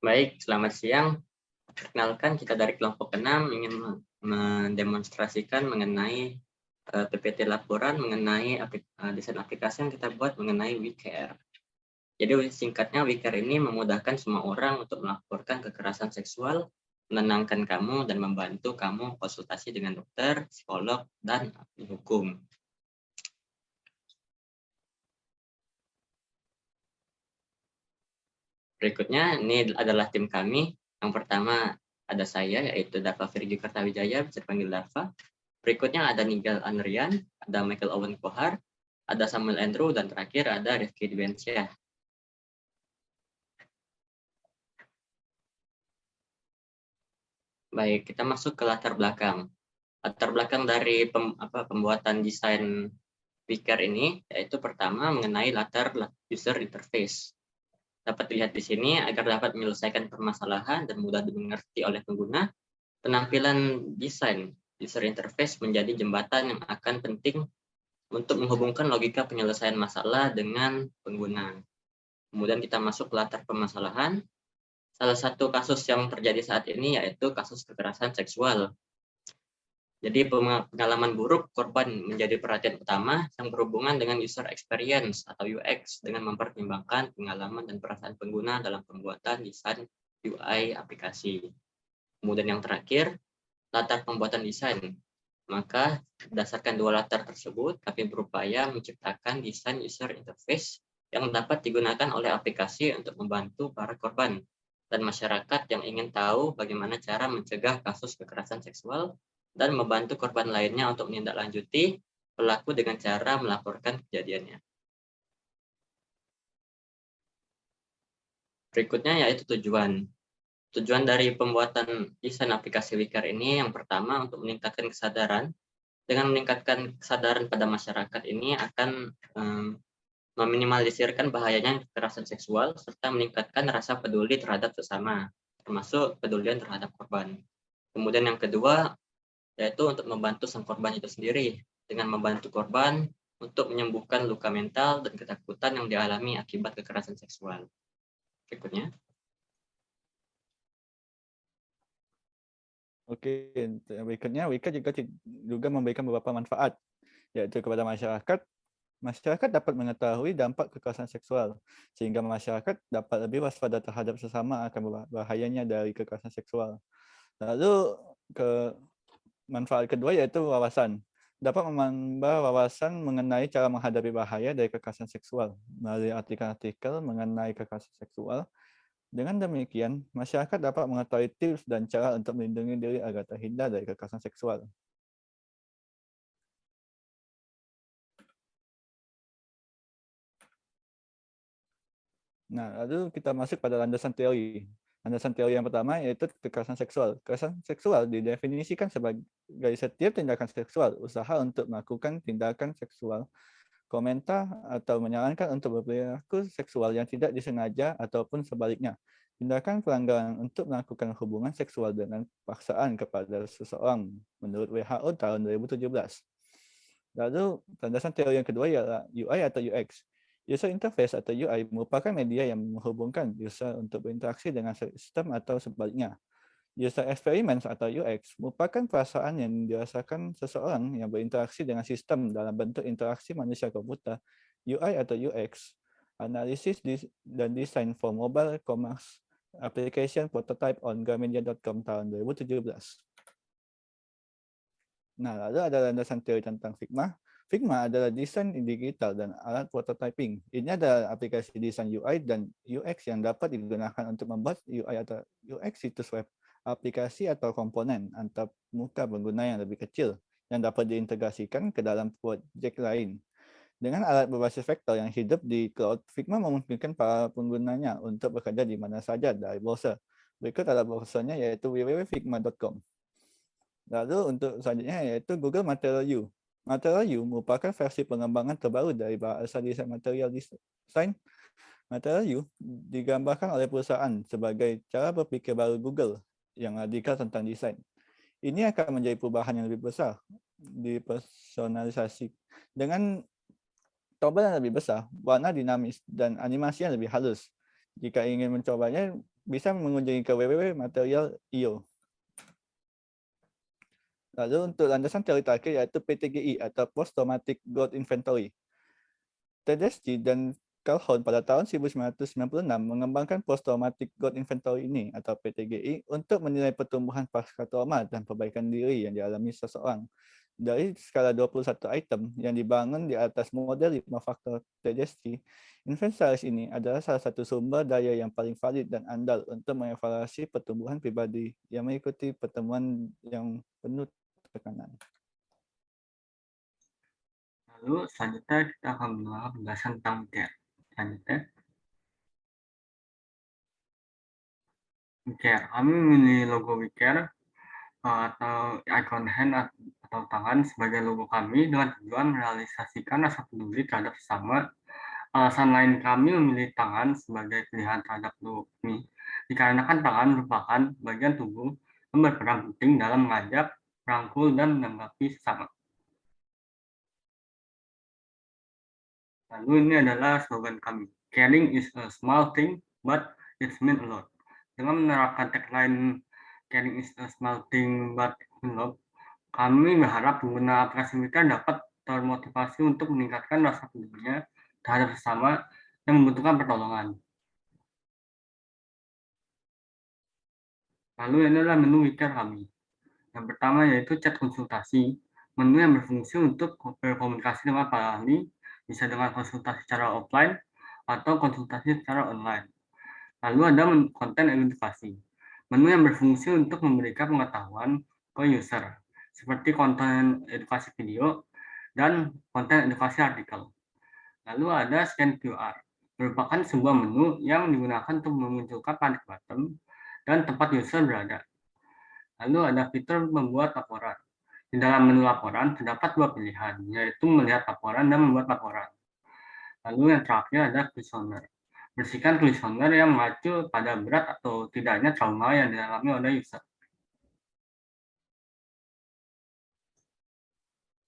Baik, selamat siang. Perkenalkan, kita dari kelompok 6 ingin mendemonstrasikan mengenai PPT laporan mengenai desain aplikasi yang kita buat mengenai WeCare. Jadi singkatnya, WeCare ini memudahkan semua orang untuk melaporkan kekerasan seksual, menenangkan kamu, dan membantu kamu konsultasi dengan dokter, psikolog, dan ahli hukum. Berikutnya, ini adalah tim kami. Yang pertama ada saya, yaitu Dava Virgi Kertawijaya, bisa dipanggil Dava. Berikutnya ada Nigel Anrian, ada Michael Owen Kohar, ada Samuel Andrew, dan terakhir ada Rifki Dibensyah. Baik, kita masuk ke latar belakang. Latar belakang dari pembuatan desain WeCare ini, yaitu pertama mengenai latar user interface. Dapat dilihat di sini, agar dapat menyelesaikan permasalahan dan mudah dimengerti oleh pengguna, penampilan desain user interface menjadi jembatan yang akan penting untuk menghubungkan logika penyelesaian masalah dengan pengguna. Kemudian kita masuk ke latar permasalahan. Salah satu kasus yang terjadi saat ini yaitu kasus kekerasan seksual. Jadi pengalaman buruk korban menjadi perhatian utama yang berhubungan dengan user experience atau UX dengan mempertimbangkan pengalaman dan perasaan pengguna dalam pembuatan desain UI aplikasi. Kemudian yang terakhir, latar pembuatan desain. Maka berdasarkan dua latar tersebut, kami berupaya menciptakan desain user interface yang dapat digunakan oleh aplikasi untuk membantu para korban dan masyarakat yang ingin tahu bagaimana cara mencegah kasus kekerasan seksual dan membantu korban lainnya untuk menindaklanjuti pelaku dengan cara melaporkan kejadiannya. Berikutnya yaitu tujuan. Tujuan dari pembuatan desain aplikasi WeCare ini yang pertama untuk meningkatkan kesadaran. Dengan meningkatkan kesadaran pada masyarakat ini akan meminimalisirkan bahayanya kekerasan seksual serta meningkatkan rasa peduli terhadap sesama, termasuk pedulian terhadap korban. Kemudian yang kedua, yaitu untuk membantu sang korban itu sendiri, dengan membantu korban untuk menyembuhkan luka mental dan ketakutan yang dialami akibat kekerasan seksual. Berikutnya. Oke, berikutnya WeCare juga memberikan beberapa manfaat, yaitu kepada masyarakat. Masyarakat dapat mengetahui dampak kekerasan seksual, sehingga masyarakat dapat lebih waspada terhadap sesama akan bahayanya dari kekerasan seksual. Lalu manfaat kedua yaitu wawasan. Dapat menambah wawasan mengenai cara menghadapi bahaya dari kekerasan seksual melalui artikel-artikel mengenai kekerasan seksual. Dengan demikian, masyarakat dapat mengetahui tips dan cara untuk melindungi diri agar terhindar dari kekerasan seksual. Nah, lalu kita masuk pada landasan teori. Landasan teori yang pertama yaitu kekerasan seksual. Kekerasan seksual didefinisikan sebagai setiap tindakan seksual, usaha untuk melakukan tindakan seksual, komentar atau menyarankan untuk berperilaku seksual yang tidak disengaja ataupun sebaliknya. Tindakan pelanggaran untuk melakukan hubungan seksual dengan paksaan kepada seseorang menurut WHO tahun 2017. Lalu landasan teori yang kedua ialah UI atau UX. User interface atau UI merupakan media yang menghubungkan user untuk berinteraksi dengan sistem atau sebaliknya. User experience atau UX merupakan perasaan yang dirasakan seseorang yang berinteraksi dengan sistem dalam bentuk interaksi manusia komputer. UI atau UX, analisis dan desain for mobile commerce application prototype on Gramedia.com tahun 2017. Nah, lalu ada landasan teori tentang Figma. Figma adalah desain digital dan alat prototyping. Ini adalah aplikasi desain UI dan UX yang dapat digunakan untuk membuat UI atau UX situs web, aplikasi atau komponen antar muka pengguna yang lebih kecil yang dapat diintegrasikan ke dalam projek lain. Dengan alat berbasis vektor yang hidup di cloud, Figma memungkinkan para penggunanya untuk bekerja di mana saja dari browser. Berikut adalah browsernya yaitu www.figma.com. Lalu untuk selanjutnya yaitu Google Material U. Material U merupakan versi pengembangan terbaru dari bahasa desain material design. Material U digambarkan oleh perusahaan sebagai cara berpikir baru Google yang radikal tentang desain. Ini akan menjadi perubahan yang lebih besar di personalisasi. Dengan tombol yang lebih besar, warna dinamis, dan animasi yang lebih halus. Jika ingin mencobanya, bisa mengunjungi ke www.material.io. Lalu untuk landasan teori terakhir yaitu PTGI atau Post Traumatic Growth Inventory. Tedeschi dan Calhoun pada tahun 1996 mengembangkan Post Traumatic Growth Inventory ini atau PTGI untuk menilai pertumbuhan pasca trauma dan perbaikan diri yang dialami seseorang. Dari skala 21 item yang dibangun di atas model 5 faktor Tedeschi, inventaris ini adalah salah satu sumber daya yang paling valid dan andal untuk mengevaluasi pertumbuhan pribadi yang mengikuti pertemuan yang penuh tekanan. Lalu selanjutnya kita akan mengenal penjelasan tentang WCARE. Selanjutnya, WCARE. Kami memilih logo WCARE atau ikon hand atau tangan sebagai logo kami dengan tujuan merealisasikan rasa peduli terhadap sesama. Alasan lain kami memilih tangan sebagai pilihan terhadap logo ini dikarenakan tangan merupakan bagian tubuh yang berperan penting dalam mengajak, merangkul, dan menanggapi sesama. Lalu ini adalah slogan kami. Caring is a small thing, but it means a lot. Dengan menerapkan tagline Caring is a small thing, but it means a lot, kami berharap pengguna aplikasi mereka dapat termotivasi untuk meningkatkan rasa pedulinya terhadap sesama yang membutuhkan pertolongan. Lalu ini adalah menu WeCare kami. Yang pertama yaitu chat konsultasi, menu yang berfungsi untuk berkomunikasi dengan para ahli, bisa dengan konsultasi secara offline atau konsultasi secara online. Lalu ada konten edukasi, menu yang berfungsi untuk memberikan pengetahuan ke user, seperti konten edukasi video dan konten edukasi artikel. Lalu ada scan QR, merupakan sebuah menu yang digunakan untuk memunculkan panic button dan tempat user berada. Lalu ada fitur membuat laporan. Di dalam menu laporan terdapat dua pilihan, yaitu melihat laporan dan membuat laporan. Lalu yang terakhir ada questionnaire. Bersihkan questionnaire yang mengacu pada berat atau tidaknya trauma yang dialami oleh user.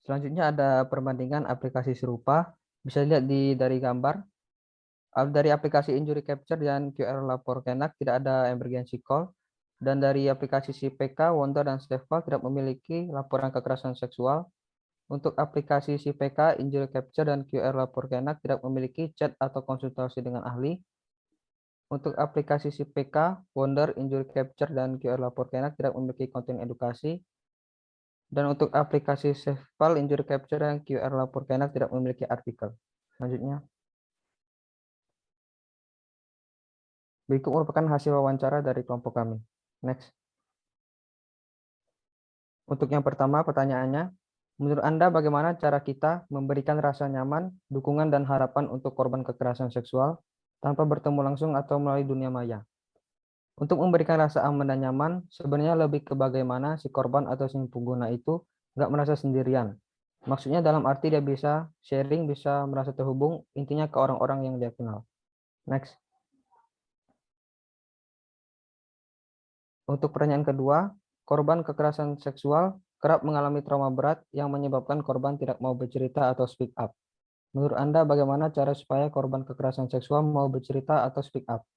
Selanjutnya ada perbandingan aplikasi serupa. Bisa dilihat dari gambar. Dari aplikasi Injury Capture dan QR Lapor Kenak tidak ada emergency call. Dan dari aplikasi CPK, Wonder, dan Stefval tidak memiliki laporan kekerasan seksual. Untuk aplikasi CPK, Injury Capture, dan QR Lapor Kenak tidak memiliki chat atau konsultasi dengan ahli. Untuk aplikasi CPK, Wonder, Injury Capture, dan QR Lapor Kenak tidak memiliki konten edukasi. Dan untuk aplikasi Stefval, Injury Capture, dan QR Lapor Kenak tidak memiliki artikel. Selanjutnya. Berikut merupakan hasil wawancara dari kelompok kami. Next. Untuk yang pertama, pertanyaannya, menurut Anda bagaimana cara kita memberikan rasa nyaman, dukungan, dan harapan untuk korban kekerasan seksual tanpa bertemu langsung atau melalui dunia maya? Untuk memberikan rasa aman dan nyaman, sebenarnya lebih ke bagaimana si korban atau si pengguna itu nggak merasa sendirian. Maksudnya dalam arti dia bisa sharing, bisa merasa terhubung, intinya ke orang-orang yang dia kenal. Next. Untuk pertanyaan kedua, korban kekerasan seksual kerap mengalami trauma berat yang menyebabkan korban tidak mau bercerita atau speak up. Menurut Anda bagaimana cara supaya korban kekerasan seksual mau bercerita atau speak up?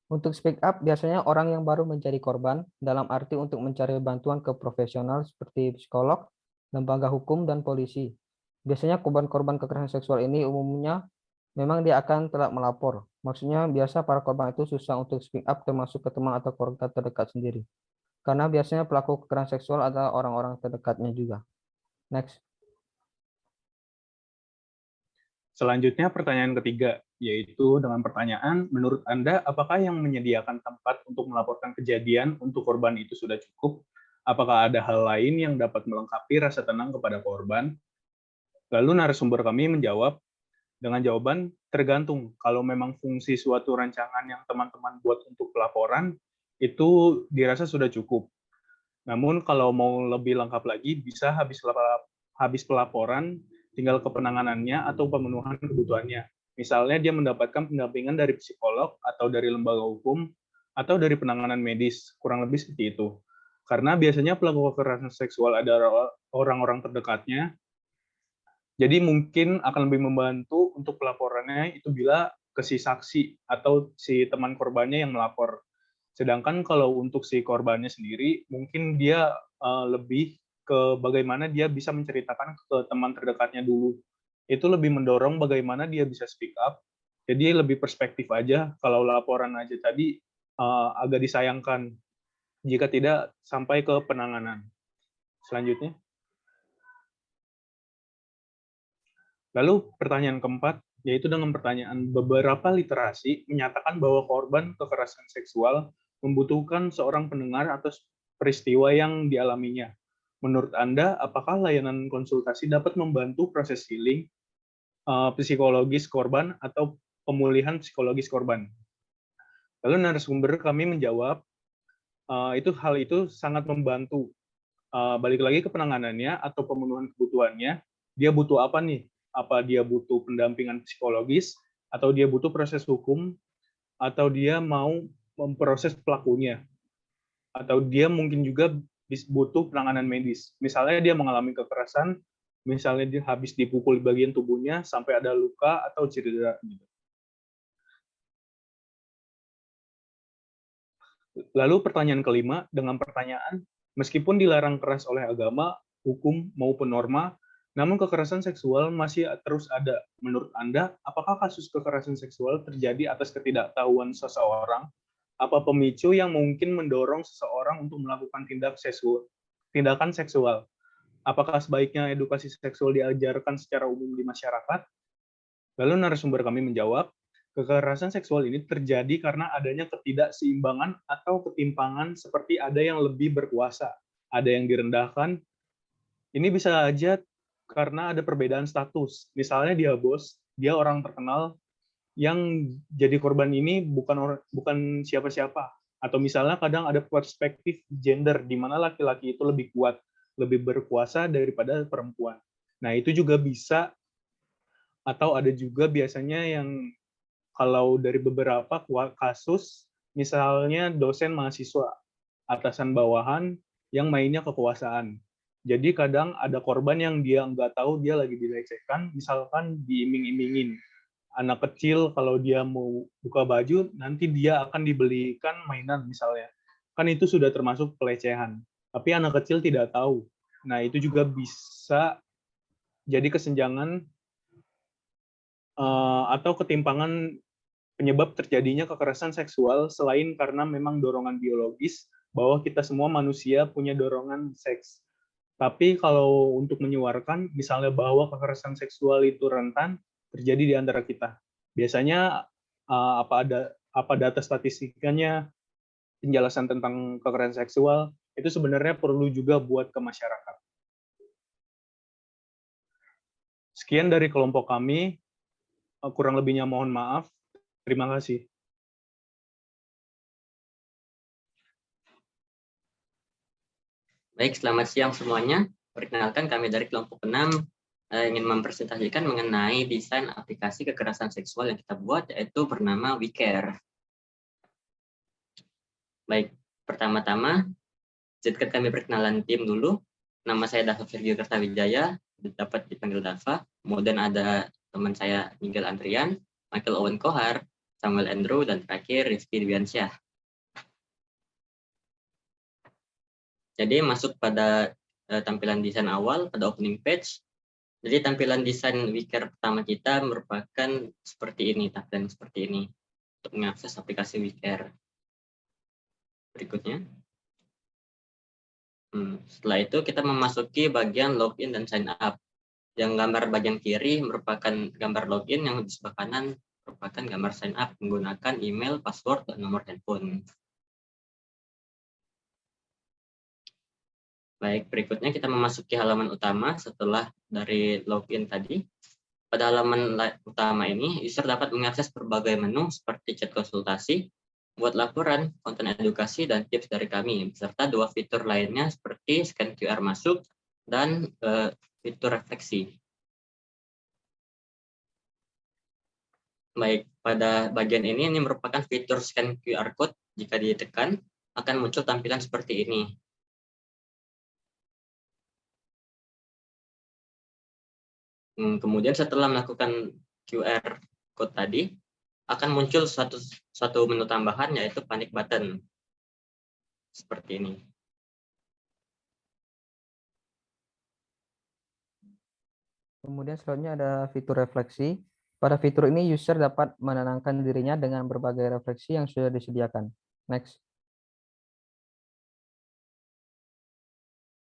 Untuk speak up biasanya orang yang baru menjadi korban dalam arti untuk mencari bantuan ke profesional seperti psikolog, lembaga hukum, dan polisi. Biasanya korban-korban kekerasan seksual ini umumnya memang dia akan telat melapor. Maksudnya biasa para korban itu susah untuk speak up termasuk ke teman atau keluarga terdekat sendiri. Karena biasanya pelaku kekerasan seksual adalah orang-orang terdekatnya juga. Next. Selanjutnya pertanyaan ketiga, yaitu dengan pertanyaan, menurut Anda apakah yang menyediakan tempat untuk melaporkan kejadian untuk korban itu sudah cukup? Apakah ada hal lain yang dapat melengkapi rasa tenang kepada korban? Lalu narasumber kami menjawab dengan jawaban tergantung. Kalau memang fungsi suatu rancangan yang teman-teman buat untuk pelaporan, itu dirasa sudah cukup. Namun kalau mau lebih lengkap lagi, bisa habis pelaporan, tinggal ke penanganannya atau pemenuhan kebutuhannya. Misalnya dia mendapatkan pendampingan dari psikolog atau dari lembaga hukum atau dari penanganan medis, kurang lebih seperti itu. Karena biasanya pelaku kekerasan seksual adalah orang-orang terdekatnya, jadi mungkin akan lebih membantu untuk pelaporannya itu bila ke si saksi atau si teman korbannya yang melapor. Sedangkan kalau untuk si korbannya sendiri, mungkin dia lebih ke bagaimana dia bisa menceritakan ke teman terdekatnya dulu. Itu lebih mendorong bagaimana dia bisa speak up. Jadi lebih perspektif aja. Kalau laporan aja tadi agak disayangkan jika tidak sampai ke penanganan. Selanjutnya. Lalu pertanyaan keempat, yaitu dengan pertanyaan beberapa literasi menyatakan bahwa korban kekerasan seksual membutuhkan seorang pendengar atas peristiwa yang dialaminya. Menurut Anda, apakah layanan konsultasi dapat membantu proses healing psikologis korban atau pemulihan psikologis korban? Lalu narasumber kami menjawab, hal itu sangat membantu. Balik lagi ke penanganannya atau pemenuhan kebutuhannya, dia butuh apa nih? Apa dia butuh pendampingan psikologis, atau dia butuh proses hukum, atau dia mau memproses pelakunya, atau dia mungkin juga butuh penanganan medis. Misalnya dia mengalami kekerasan, misalnya dia habis dipukul di bagian tubuhnya sampai ada luka atau cedera. Lalu pertanyaan kelima dengan pertanyaan, meskipun dilarang keras oleh agama, hukum, maupun norma, namun kekerasan seksual masih terus ada. Menurut Anda, apakah kasus kekerasan seksual terjadi atas ketidaktahuan seseorang? Apa pemicu yang mungkin mendorong seseorang untuk melakukan tindakan seksual? Apakah sebaiknya edukasi seksual diajarkan secara umum di masyarakat? Lalu narasumber kami menjawab, kekerasan seksual ini terjadi karena adanya ketidakseimbangan atau ketimpangan seperti ada yang lebih berkuasa, ada yang direndahkan. Ini bisa aja karena ada perbedaan status. Misalnya dia bos, dia orang terkenal, yang jadi korban ini bukan siapa-siapa. Atau misalnya kadang ada perspektif gender, di mana laki-laki itu lebih kuat, lebih berkuasa daripada perempuan. Nah, itu juga bisa, atau ada juga biasanya yang kalau dari beberapa kasus, misalnya dosen mahasiswa, atasan bawahan yang mainnya kekuasaan. Jadi kadang ada korban yang dia nggak tahu dia lagi dilecehkan, misalkan diiming-imingin. Anak kecil kalau dia mau buka baju, nanti dia akan dibelikan mainan misalnya. Kan itu sudah termasuk pelecehan. Tapi anak kecil tidak tahu. Nah, itu juga bisa jadi kesenjangan atau ketimpangan penyebab terjadinya kekerasan seksual selain karena memang dorongan biologis bahwa kita semua manusia punya dorongan seks. Tapi kalau untuk menyuarakan misalnya bahwa kekerasan seksual itu rentan terjadi di antara kita. Biasanya apa data statistikanya, penjelasan tentang kekerasan seksual itu sebenarnya perlu juga buat ke masyarakat. Sekian dari kelompok kami, kurang lebihnya mohon maaf. Terima kasih. Baik, selamat siang semuanya. Perkenalkan kami dari kelompok 6 ingin mempresentasikan mengenai desain aplikasi kekerasan seksual yang kita buat, yaitu bernama WeCare. Baik, pertama-tama, izinkan kami perkenalan tim dulu. Nama saya Dava Virgil Kertawijaya, dapat dipanggil Dava. Kemudian ada teman saya Miguel Andrian, Michael Owen Kohar, Samuel Andrew, dan terakhir Rizky Dwiansyah. Jadi masuk pada tampilan desain awal, pada opening page. Jadi tampilan desain WeCare pertama kita merupakan seperti ini, tampilan seperti ini untuk mengakses aplikasi WeCare. Berikutnya. Setelah itu kita memasuki bagian login dan sign up. Yang gambar bagian kiri merupakan gambar login, yang di sebelah kanan merupakan gambar sign up menggunakan email, password, dan nomor handphone. Baik, berikutnya kita memasuki halaman utama setelah dari login tadi. Pada halaman utama ini, user dapat mengakses berbagai menu seperti chat konsultasi, buat laporan, konten edukasi, dan tips dari kami, beserta 2 fitur lainnya seperti scan QR masuk dan fitur refleksi. Baik, pada bagian ini merupakan fitur scan QR code. Jika ditekan, akan muncul tampilan seperti ini. Kemudian setelah melakukan QR code tadi, akan muncul suatu menu tambahan, yaitu panic button. seperti ini. Kemudian selanjutnya ada fitur refleksi. Pada fitur ini user dapat menenangkan dirinya dengan berbagai refleksi yang sudah disediakan. Next.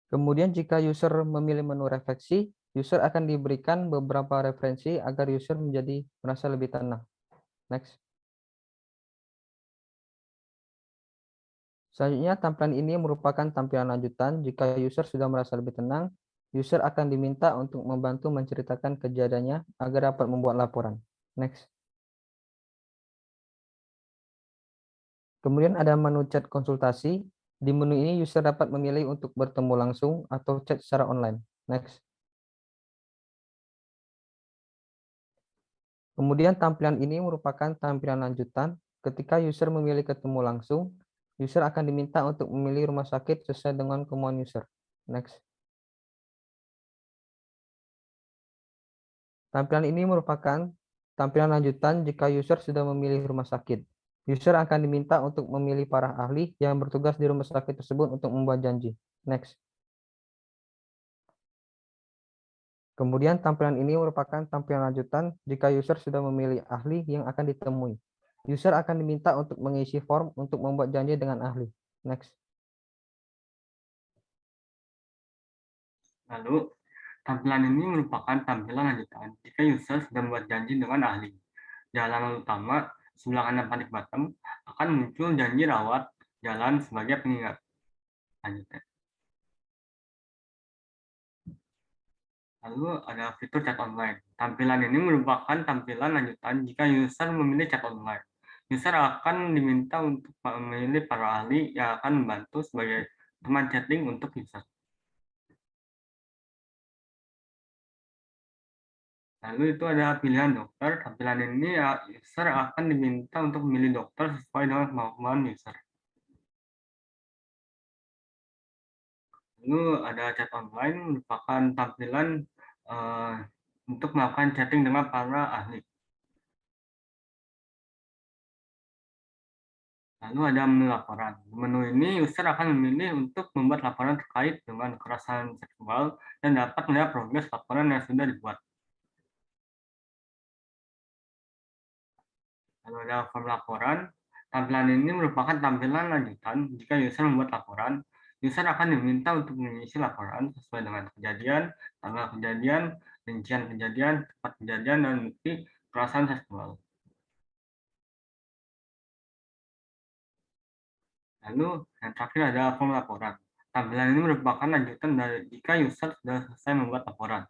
Kemudian jika user memilih menu refleksi, user akan diberikan beberapa referensi agar user menjadi merasa lebih tenang. Next. Selanjutnya, tampilan ini merupakan tampilan lanjutan. Jika user sudah merasa lebih tenang, user akan diminta untuk membantu menceritakan kejadiannya agar dapat membuat laporan. Next. Kemudian ada menu chat konsultasi. Di menu ini user dapat memilih untuk bertemu langsung atau chat secara online. Next. Kemudian tampilan ini merupakan tampilan lanjutan. Ketika user memilih ketemu langsung, user akan diminta untuk memilih rumah sakit sesuai dengan kemauan user. Next. Tampilan ini merupakan tampilan lanjutan jika user sudah memilih rumah sakit. User akan diminta untuk memilih para ahli yang bertugas di rumah sakit tersebut untuk membuat janji. Next. Kemudian tampilan ini merupakan tampilan lanjutan jika user sudah memilih ahli yang akan ditemui. User akan diminta untuk mengisi form untuk membuat janji dengan ahli. Next. Lalu, tampilan ini merupakan tampilan lanjutan jika user sudah membuat janji dengan ahli. Di halaman utama, sebelah kanan panik bottom, akan muncul janji rawat jalan sebagai pengingat. Lanjutnya. Lalu ada fitur chat online. Tampilan ini merupakan tampilan lanjutan jika user memilih chat online. User akan diminta untuk memilih para ahli yang akan membantu sebagai teman chatting untuk user. Lalu itu ada pilihan dokter. Tampilan ini user akan diminta untuk memilih dokter sesuai dengan kemampuan user. Lalu ada chat online merupakan tampilan untuk melakukan chatting dengan para ahli. Lalu ada menu laporan. Menu ini user akan memilih untuk membuat laporan terkait dengan kekerasan seksual dan dapat melihat progres laporan yang sudah dibuat. Lalu ada form laporan. Tampilan ini merupakan tampilan lanjutan jika user membuat laporan. User akan diminta untuk mengisi laporan sesuai dengan kejadian, tanggal kejadian, rincian kejadian, tempat kejadian, dan bukti kekerasan seksual. Lalu yang terakhir ada form laporan. Tampilan ini merupakan lanjutan dari jika user sudah selesai membuat laporan.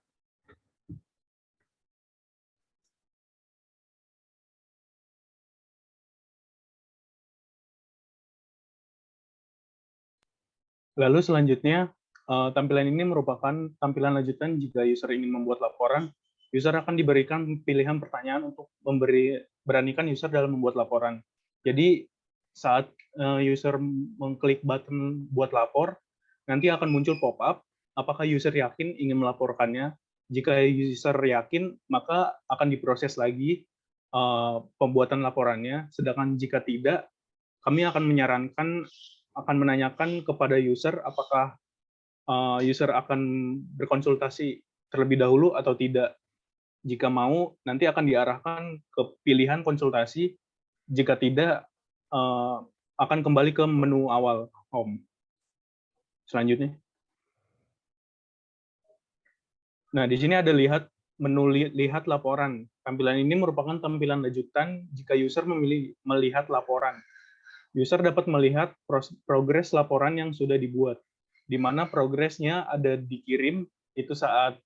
Lalu selanjutnya, tampilan ini merupakan tampilan lanjutan jika user ingin membuat laporan. User akan diberikan pilihan pertanyaan untuk beranikan user dalam membuat laporan. Jadi saat user mengklik button buat lapor, nanti akan muncul pop-up, apakah user yakin ingin melaporkannya. Jika user yakin, maka akan diproses lagi pembuatan laporannya. Sedangkan jika tidak, kami akan menanyakan kepada user apakah user akan berkonsultasi terlebih dahulu atau tidak. Jika mau, nanti akan diarahkan ke pilihan konsultasi. Jika tidak, akan kembali ke menu awal home. Selanjutnya. Nah, di sini ada menu lihat laporan. Tampilan ini merupakan tampilan lanjutan jika user memilih melihat laporan. User dapat melihat progres laporan yang sudah dibuat, di mana progresnya ada dikirim itu saat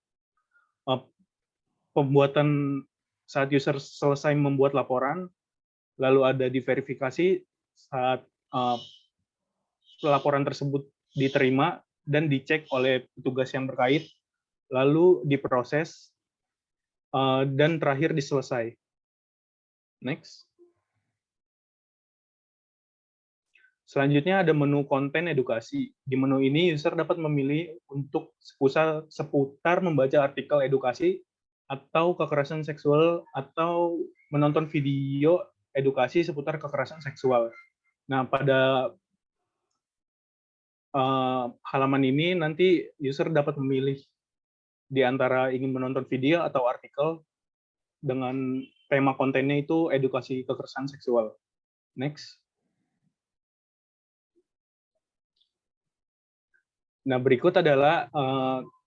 saat user selesai membuat laporan, lalu ada diverifikasi saat laporan tersebut diterima dan dicek oleh petugas yang terkait, lalu diproses, dan terakhir diselesai. Next. Selanjutnya ada menu konten edukasi. Di menu ini user dapat memilih untuk seputar membaca artikel edukasi atau kekerasan seksual atau menonton video edukasi seputar kekerasan seksual. Nah, pada halaman ini nanti user dapat memilih di antara ingin menonton video atau artikel dengan tema kontennya itu edukasi kekerasan seksual. Next. Nah, berikut adalah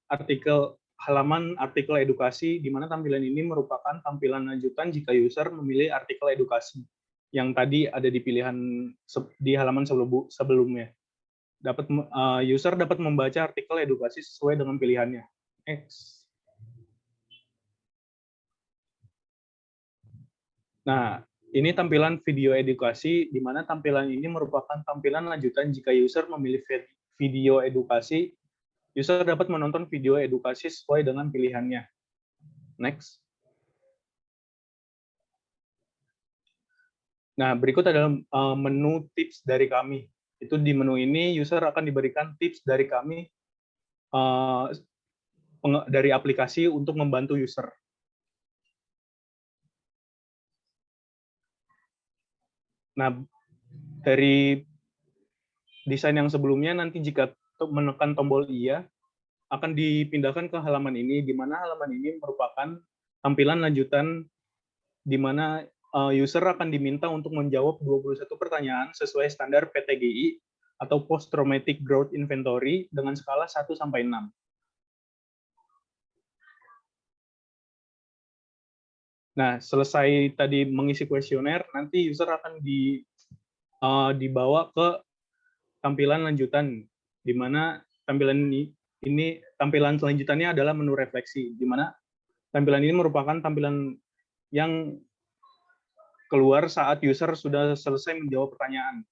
artikel halaman artikel edukasi, di mana tampilan ini merupakan tampilan lanjutan jika user memilih artikel edukasi yang tadi ada di pilihan di halaman sebelumnya. User dapat membaca artikel edukasi sesuai dengan pilihannya. Next. Nah, ini tampilan video edukasi, di mana tampilan ini merupakan tampilan lanjutan jika user memilih video edukasi. User dapat menonton video edukasi sesuai dengan pilihannya. Next. Nah, berikut adalah menu tips dari kami. Itu di menu ini user akan diberikan tips dari kami dari aplikasi untuk membantu user. Nah, dari desain yang sebelumnya nanti jika menekan tombol iya akan dipindahkan ke halaman ini, di mana halaman ini merupakan tampilan lanjutan di mana user akan diminta untuk menjawab 21 pertanyaan sesuai standar PTGI atau Post Traumatic Growth Inventory dengan skala 1 sampai 6. Nah, selesai tadi mengisi kuesioner, nanti user akan dibawa ke tampilan lanjutan, di mana tampilan ini tampilan selanjutannya adalah menu refleksi, di mana tampilan ini merupakan tampilan yang keluar saat user sudah selesai menjawab pertanyaan.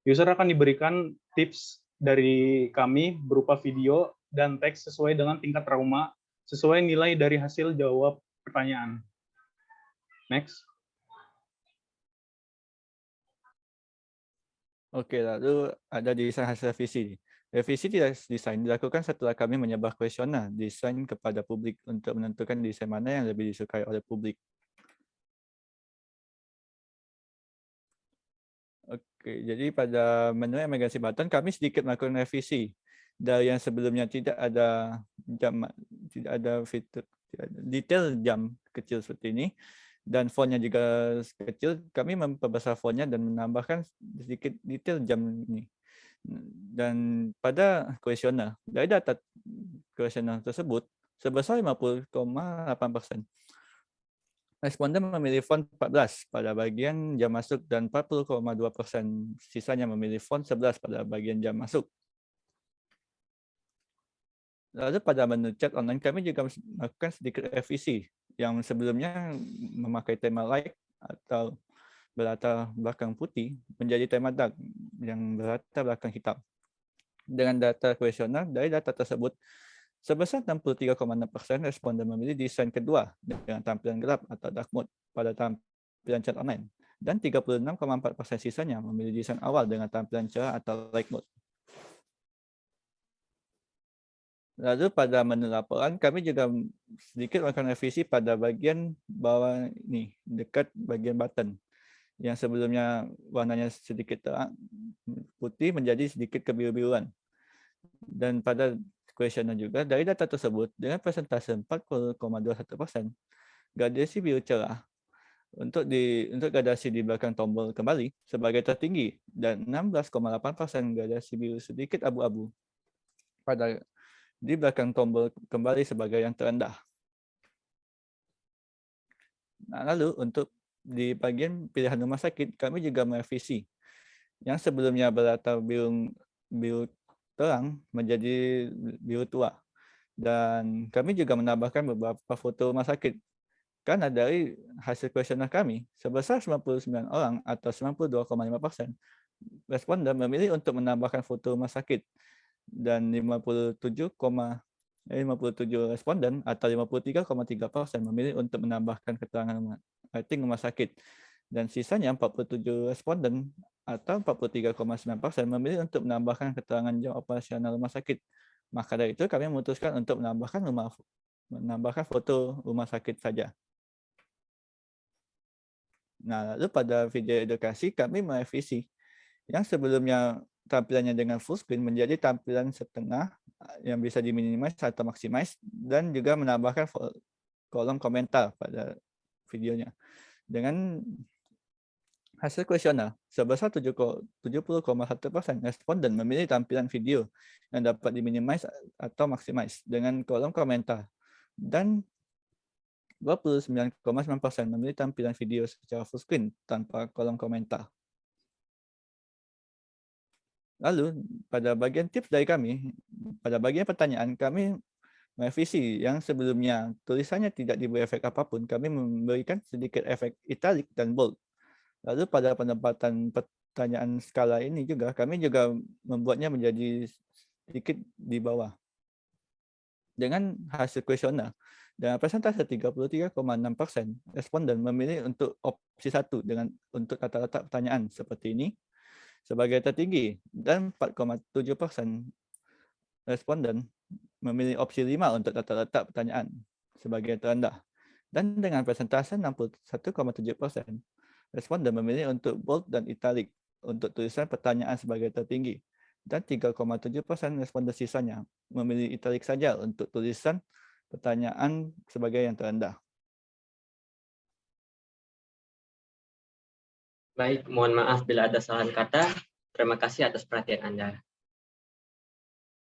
User akan diberikan tips dari kami berupa video dan teks sesuai dengan tingkat trauma, sesuai nilai dari hasil jawab pertanyaan. Next. Oke, lalu ada desain hasil revisi. Revisi desain dilakukan setelah kami menyebar kuesioner desain kepada publik untuk menentukan desain mana yang lebih disukai oleh publik. Oke, jadi pada menu emergency button kami sedikit melakukan revisi dari yang sebelumnya tidak ada jam, tidak ada fitur, tidak ada detail jam kecil seperti ini. Dan fontnya juga kecil, kami memperbesar fontnya dan menambahkan sedikit detail jam ini. Dan pada kuesioner, dari data kuesioner tersebut, sebesar 50,8%. Responden memilih font 14 pada bagian jam masuk dan 40,2% sisanya memilih font 11 pada bagian jam masuk. Lalu pada menu chat online kami juga melakukan sedikit revisi yang sebelumnya memakai tema light atau berlatar belakang putih menjadi tema dark yang berlatar belakang hitam. Dengan data kuesioner dari data tersebut, sebesar 63,6% responden memilih desain kedua dengan tampilan gelap atau dark mode pada tampilan chat online, dan 36,4% sisanya memilih desain awal dengan tampilan cerah atau light mode. Lalu pada menu laporan, kami juga sedikit melakukan revisi pada bagian bawah ini, dekat bagian button. Yang sebelumnya warnanya sedikit terang, putih menjadi sedikit kebiru-biruan. Dan pada kuesioner juga, dari data tersebut, dengan persentase 40,21%, gradasi biru cerah untuk gradasi di belakang tombol kembali sebagai tertinggi, dan 16,8% gradasi biru sedikit abu-abu pada di belakang tombol kembali sebagai yang terendah. Nah, lalu untuk di bagian pilihan rumah sakit, kami juga merevisi yang sebelumnya berlatar biru terang menjadi biru tua. Dan kami juga menambahkan beberapa foto rumah sakit. Karena dari hasil kuesioner kami, sebesar 99 orang atau 92,5% responden memilih untuk menambahkan foto rumah sakit. Dan 57 responden atau 53,3% memilih untuk menambahkan keterangan rating rumah sakit. Dan sisanya 47 responden atau 43,9% memilih untuk menambahkan keterangan jam operasional rumah sakit. Maka dari itu kami memutuskan untuk menambahkan foto rumah sakit saja. Nah, lalu pada video edukasi kami merevisi yang sebelumnya tampilannya dengan full screen menjadi tampilan setengah yang bisa diminimize atau maximize, dan juga menambahkan kolom komentar pada videonya. Dengan hasil kuesioner, sebesar 70,1% responden memilih tampilan video yang dapat diminimize atau maximize dengan kolom komentar, dan 29,9% memilih tampilan video secara full screen tanpa kolom komentar. Lalu, pada bagian tips dari kami, pada bagian pertanyaan, kami merevisi yang sebelumnya tulisannya tidak diberi efek apapun, kami memberikan sedikit efek italic dan bold. Lalu pada penempatan pertanyaan skala ini juga, kami juga membuatnya menjadi sedikit di bawah. Dengan hasil kuesioner, dengan persentase 33,6%, responden memilih untuk opsi 1 untuk tata letak pertanyaan seperti ini sebagai tertinggi, dan 4,7% responden memilih opsi 5 untuk tata letak pertanyaan sebagai terendah. Dan dengan persentase 61,7%, responden memilih untuk bold dan italic untuk tulisan pertanyaan sebagai tertinggi, dan 3,7% responden sisanya memilih italic saja untuk tulisan pertanyaan sebagai yang terendah. Baik, mohon maaf bila ada salah kata. Terima kasih atas perhatian Anda.